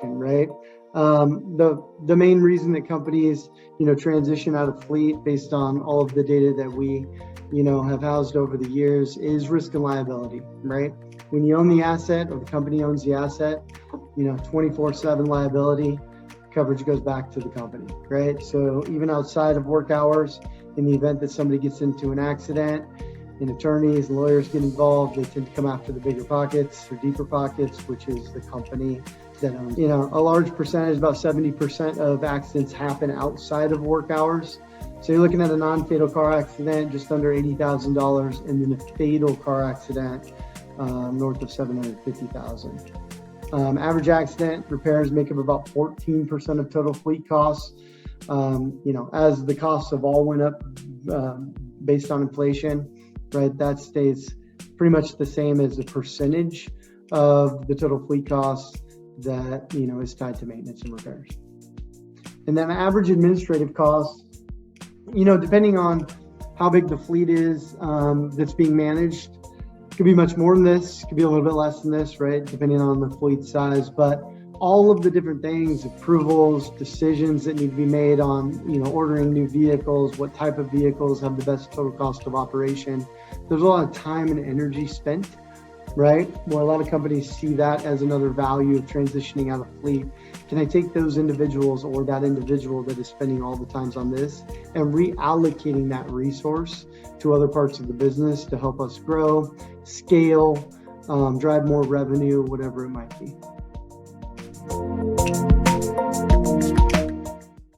reduction, right? The main reason that companies, transition out of fleet based on all of the data that we, have housed over the years is risk and liability, right? When you own the asset or the company owns the asset, 24/7 liability coverage goes back to the company, right? So even outside of work hours, in the event that somebody gets into an accident and attorneys and lawyers get involved, they tend to come after the bigger pockets or deeper pockets, which is the company that owns. A large percentage, about 70% of accidents happen outside of work hours. So you're looking at a non-fatal car accident, just under $80,000, and then a fatal car accident, north of $750,000. Average accident repairs make up about 14% of total fleet costs. As the costs of all went up based on inflation, right, that stays pretty much the same as a percentage of the total fleet costs that, is tied to maintenance and repairs. And then average administrative costs, depending on how big the fleet is that's being managed, could be much more than this, could be a little bit less than this, right? Depending on the fleet size, but all of the different things, approvals, decisions that need to be made on, ordering new vehicles, what type of vehicles have the best total cost of operation. There's a lot of time and energy spent, right? Where a lot of companies see that as another value of transitioning out of fleet. Can I take those individuals or that individual that is spending all the times on this and reallocating that resource to other parts of the business to help us grow, scale, drive more revenue, whatever it might be.